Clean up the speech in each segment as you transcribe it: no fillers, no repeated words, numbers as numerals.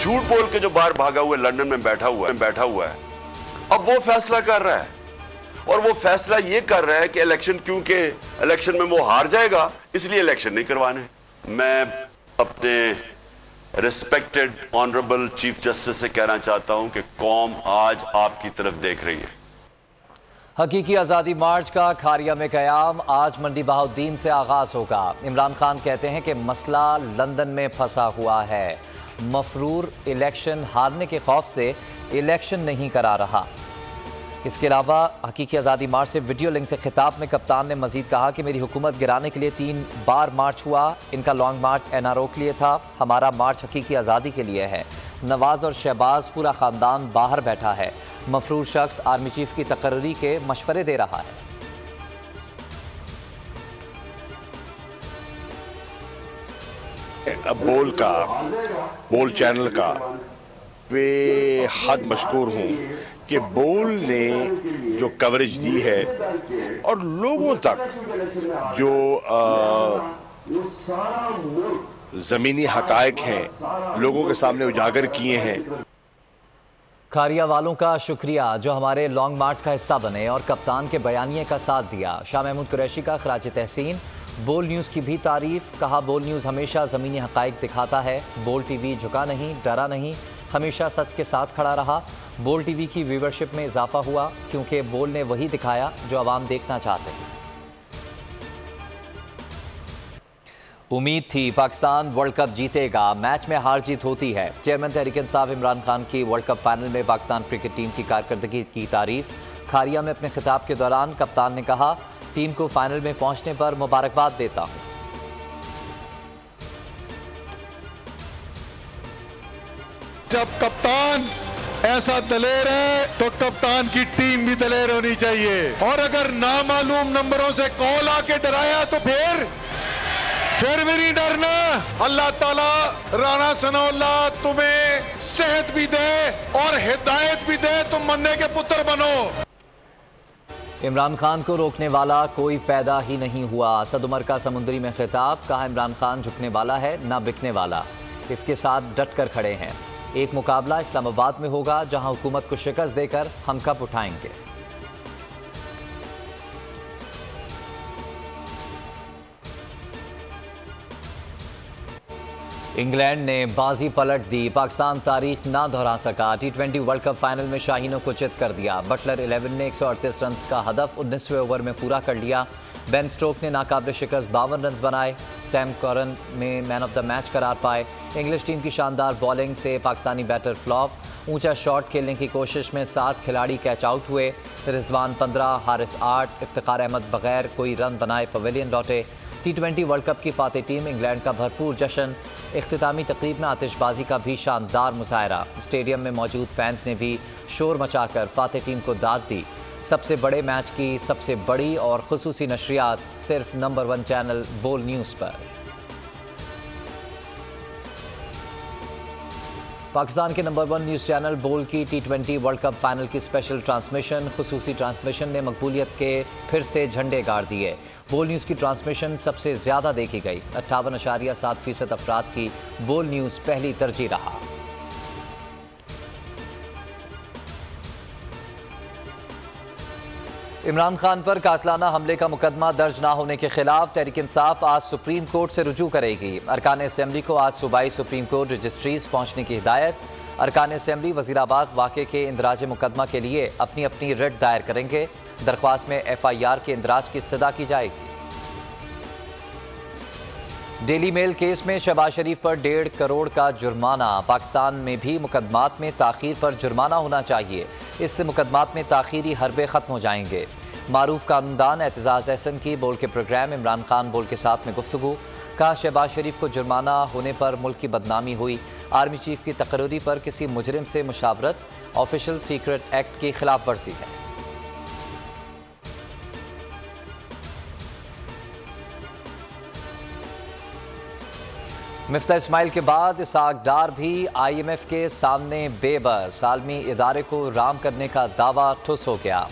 झूठ बोल के जो बाहर भागा हुआ लंदन में बैठा हुआ है, अब वो फैसला कर रहा है। और वो फैसला ये कर रहा है कि इलेक्शन, क्योंकि इलेक्शन में वो हार जाएगा इसलिए इलेक्शन नहीं करवाने। मैं अपने रिस्पेक्टेड ऑनरेबल चीफ जस्टिस से कहना चाहता हूं कि कौम आज आपकी तरफ देख रही है। हकीकी आज़ादी मार्च का खारिया में क़याम आज मंडी बहाउद्दीन से आगाज होगा। इमरान खान कहते हैं कि मसला लंदन में फंसा हुआ है। मफरूर इलेक्शन हारने के खौफ से इलेक्शन नहीं करा रहा। इसके अलावा हकीकी आज़ादी मार्च से वीडियो लिंक से खिताब में कप्तान ने मजीद कहा कि मेरी हुकूमत गिराने के लिए 3 बार मार्च हुआ। इनका लॉन्ग मार्च एनआरओ के लिए था, हमारा मार्च हकीकी आज़ादी के लिए है। नवाज और शहबाज पूरा ख़ानदान बाहर बैठा है। मफरूर शख्स आर्मी चीफ की तकर्री के मशवरे दे रहा है। बोल चैनल का बेहद मशकूर हूँ कि बोल ने जो कवरेज दी है और लोगों तक जो ज़मीनी हक़ाइक़ हैं लोगों के सामने उजागर किए हैं। खारिया वालों का शुक्रिया जो हमारे लॉन्ग मार्च का हिस्सा बने और कप्तान के बयानिए का साथ दिया। शाह महमूद कुरैशी का खराज तहसीन। बोल न्यूज़ की भी तारीफ, कहा बोल न्यूज़ हमेशा ज़मीनी हक़ाइक़ दिखाता है। बोल टीवी झुका नहीं, डरा नहीं, हमेशा सच के साथ खड़ा रहा। बोल टीवी की व्यूवरशिप में इजाफा हुआ क्योंकि बोल ने वही दिखाया जो आवाम देखना चाहते हैं। उम्मीद थी पाकिस्तान वर्ल्ड कप जीतेगा, मैच में हार जीत होती है। चेयरमैन तहरीक इंसाफ इमरान खान की वर्ल्ड कप फाइनल में पाकिस्तान क्रिकेट टीम की कारकर्दगी की तारीफ। खारिया में अपने खिताब के दौरान कप्तान ने कहा, टीम को फाइनल में पहुंचने पर मुबारकबाद देता हूं। जब कप्तान ऐसा दलेर है तो कप्तान की टीम भी दलेर होनी चाहिए। और अगर नामालूम नंबरों से कॉल आके डराया तो फिर भी नहीं डरना। अल्लाह ताला राना सनाउल्लाह तुम्हें सेहत भी दे और हिदायत भी दे, तुम बंदे के पुत्र बनो। इमरान खान को रोकने वाला कोई पैदा ही नहीं हुआ। असद उमर का समुंदरी में खिताब, कहा इमरान खान झुकने वाला है ना बिकने वाला, इसके साथ डट कर खड़े हैं। एक मुकाबला इस्लामाबाद में होगा जहां हुकूमत को शिकस्त देकर हम कप उठाएंगे। इंग्लैंड ने बाजी पलट दी, पाकिस्तान तारीख ना दोहरा सका। T20 वर्ल्ड कप फाइनल में शाहीनों को चित कर दिया। बटलर 11 ने 138 रन का हदफ 19वें ओवर में पूरा कर लिया। बेन स्टोक ने नाकाबिल शिकस्त 52 रन बनाए। सैम करन में मैन ऑफ द मैच करार पाए। इंग्लिश टीम की शानदार बॉलिंग से पाकिस्तानी बैटर फ्लॉप। ऊंचा शॉट खेलने की कोशिश में 7 खिलाड़ी कैच आउट हुए। रिजवान 15, हारिस 8, इफ्तिखार अहमद बगैर कोई रन बनाए पवेलियन लौटे। T20 वर्ल्ड कप की फातेह टीम इंग्लैंड का भरपूर जश्न। इख्तितामी तकरीब में आतिशबाजी का भी शानदार मुजाहरा। स्टेडियम में मौजूद फैंस ने भी शोर मचाकर फातेह टीम को दाद दी। सबसे बड़े मैच की सबसे बड़ी और खुसूसी नशरियात सिर्फ नंबर 1 चैनल बोल न्यूज़ पर। पाकिस्तान के नंबर 1 न्यूज़ चैनल बोल की T20 वर्ल्ड कप फाइनल की स्पेशल ट्रांसमिशन, खुसूसी ट्रांसमिशन ने मकबूलियत के फिर से झंडे गाड़ दिए। बोल न्यूज़ की ट्रांसमिशन सबसे ज़्यादा देखी गई। 58.7% अफराद की बोल न्यूज़ पहली तरजीह रहा। इमरान खान पर कातलाना हमले का मुकदमा दर्ज ना होने के खिलाफ तहरीक इंसाफ आज सुप्रीम कोर्ट से रुजू करेगी। अरकान असेंबली को आज सूबाई सुप्रीम कोर्ट रजिस्ट्रीज पहुंचने की हिदायत। अरकान असेंबली वजीराबाद वाक़े के इंदराज मुकदमा के लिए अपनी अपनी रिट दायर करेंगे। दरख्वास्त में FIR के इंदराज की इस्तदा की जाएगी। डेली मेल केस में शहबाज शरीफ पर 1.5 करोड़ का जुर्माना। पाकिस्तान में भी मुकदमात में ताख़ीर पर जुर्माना होना चाहिए, इससे मुकदमात में ताख़ीरी हरबे ख़त्म हो जाएंगे। मारूफ कानूनदान एतजाज़ एहसन की बोल के प्रोग्राम इमरान खान बोल के साथ में गुफ्तगू। कहा शहबाज शरीफ को जुर्माना होने पर मुल्क की बदनामी हुई। आर्मी चीफ की तकर्री पर किसी मुजरिम से मुशावरत ऑफिशियल सीक्रेट एक्ट की खिलाफ वर्जी है। मिफ्ता इस्माइल के बाद इसहाक डार भी IMF के सामने बेबस। आलमी इदारे को राम करने का दावा ठुस हो गया।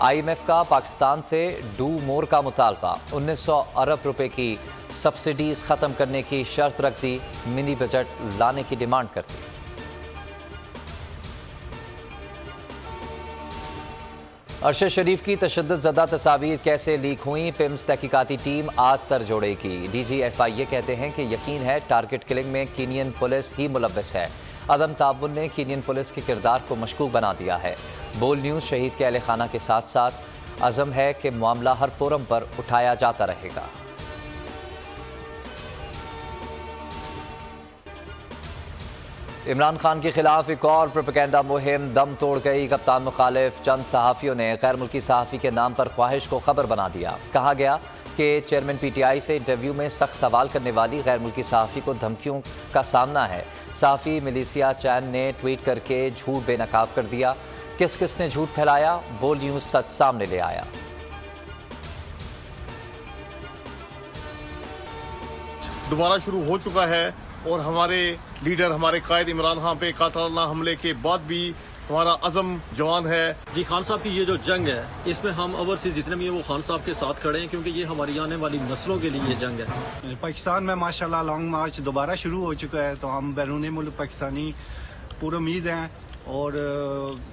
IMF का पाकिस्तान से डू मोर का मुतालबा। 1900 अरब रुपए की सब्सिडीज ख़त्म करने की शर्त रख दी। मिनी बजट लाने की डिमांड करती। अरशद शरीफ की तशद्दुद ज़दा तस्वीर कैसे लीक हुई, पिम्स तहकीकाती टीम आज सर जोड़ेगी। DGFI कहते हैं कि यकीन है टारगेट किलिंग में कीनियन पुलिस ही मुलव्वस है। अदम ताबुन ने कीनियन पुलिस के किरदार को मशकूक बना दिया है। बोल न्यूज़ शहीद के अहले खाना के साथ साथ अज़म है कि मामला हर फोरम पर उठाया जाता रहेगा। इमरान खान के खिलाफ एक और प्रोपेगेंडा मुहिम दम तोड़ गई। कप्तान मुखालिफ चंद सहाफ़ियों ने गैर मुल्की सहाफ़ी के नाम पर ख्वाहिश को खबर बना दिया। कहा गया कि चेयरमैन PTI से इंटरव्यू में सख्त सवाल करने वाली गैर मुल्की सहाफ़ी को धमकियों का सामना है। सहाफ़ी मिलिसिया चैन ने ट्वीट करके झूठ बेनकाब कर दिया। किस किस ने झूठ फैलाया, बोल न्यूज़ सच सामने ले आया। दोबारा शुरू हो चुका है और हमारे लीडर, हमारे कायद इमरान खान पे कातलाना हमले के बाद भी हमारा अज़म जवान है। जी, खान साहब की ये जो जंग है, इसमें हम ओवरसीज जितने भी हैं वो खान साहब के साथ खड़े हैं, क्योंकि ये हमारी आने वाली नस्लों के लिए ये जंग है। पाकिस्तान में माशाल्लाह लॉन्ग मार्च दोबारा शुरू हो चुका है, तो हम बैरून मुल्क पाकिस्तानी पूरी उम्मीद हैं और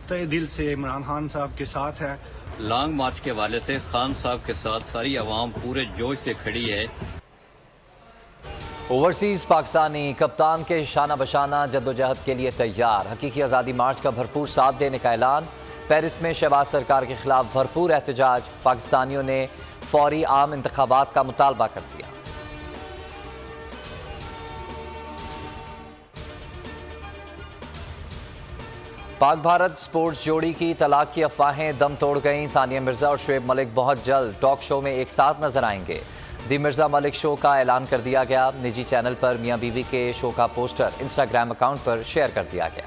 तहे दिल से इमरान खान साहब के साथ हैं। लॉन्ग मार्च के हवाले से खान साहब के साथ सारी अवाम पूरे जोश से खड़ी है। ओवरसीज पाकिस्तानी कप्तान के शाना बशाना जद्दोजहद के लिए तैयार। हकीकी आज़ादी मार्च का भरपूर साथ देने का ऐलान। पेरिस में शहबाज सरकार के खिलाफ भरपूर एहतजाज। पाकिस्तानियों ने फौरी आम इंतखाबात का मुतालबा कर दिया। पाक भारत स्पोर्ट्स जोड़ी की तलाक की अफवाहें दम तोड़ गईं। सानिया मिर्जा और शुएब मलिक बहुत जल्द टॉक शो में एक साथ नजर आएंगे। दी मिर्जा मलिक शो का ऐलान कर दिया गया। निजी चैनल पर मियां बीवी के शो का पोस्टर इंस्टाग्राम अकाउंट पर शेयर कर दिया गया।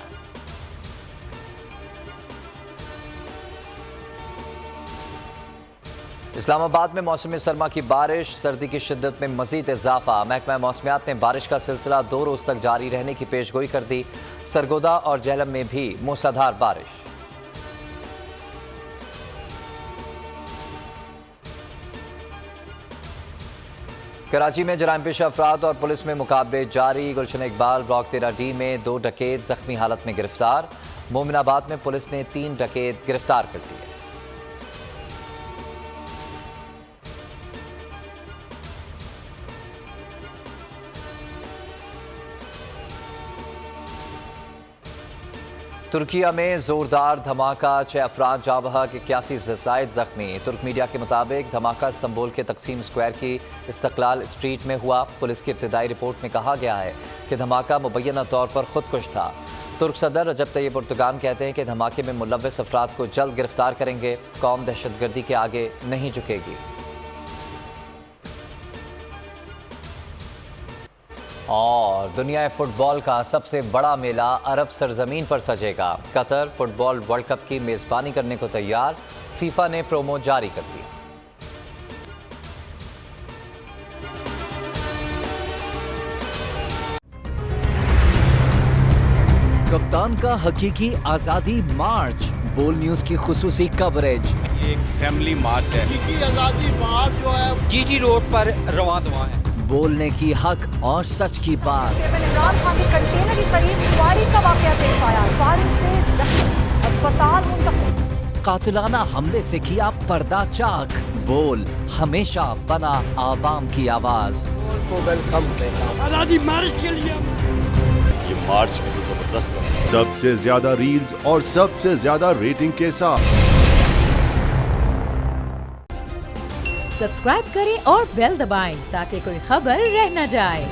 इस्लामाबाद में मौसम सरमा की बारिश, सर्दी की शिद्दत में मजीद इजाफा। महकमा मौसमियात ने बारिश का सिलसिला 2 रोज तक जारी रहने की पेशगोई कर दी। सरगोदा और जहलम में भी मूसलाधार बारिश। कराची में जराइम पेशा अफराद और पुलिस में मुकाबले जारी। गुलशन इकबाल ब्लॉक 13D में 2 डकैत जख्मी हालत में गिरफ्तार। मोमिनाबाद में पुलिस ने 3 डकैत गिरफ्तार कर दिए। तुर्किया में जोरदार धमाका, 6 अफराद जाँ बहक, 81 से ज़ायद जख्मी। तुर्क मीडिया के मुताबिक धमाका इस्तांबुल के तकसीम स्क्वायर की इस्तकलाल स्ट्रीट में हुआ। पुलिस की इब्तिदाई रिपोर्ट में कहा गया है कि धमाका मुबैना तौर पर खुदकुश था। तुर्क सदर रजब तैयब एर्दोगान कहते हैं कि धमाके में मुलव्वस अफराद को जल्द गिरफ्तार करेंगे। कौम दहशतगर्दी के आगे नहीं झुकेगी। और दुनिया फुटबॉल का सबसे बड़ा मेला अरब सरजमीन पर सजेगा। कतर फुटबॉल वर्ल्ड कप की मेजबानी करने को तैयार। फीफा ने प्रोमो जारी कर दी। कप्तान का हकीकी आजादी मार्च, बोल न्यूज की खुसूसी कवरेज। ये एक फैमिली मार्च है। हकीकी आज़ादी मार्च जो है GT रोड पर रवां दवा है। बोलने की हक और सच की बात। इमरान खान के कंटेनर के करीब फायरिंग का वाकया पेश आया। फायरिंग से जख्मी, अस्पताल मुंतकिल। कातिलाना हमले से किया पर्दा चाक। बोल हमेशा बना आवाम की आवाज। को वेलकम देगा। आज़ादी मार्च के लिए ये मार्च की जबरदस्त सबसे ज्यादा रील्स और सबसे ज्यादा रेटिंग के साथ सब्सक्राइब करें और बेल दबाएं ताकि कोई खबर रह न जाए।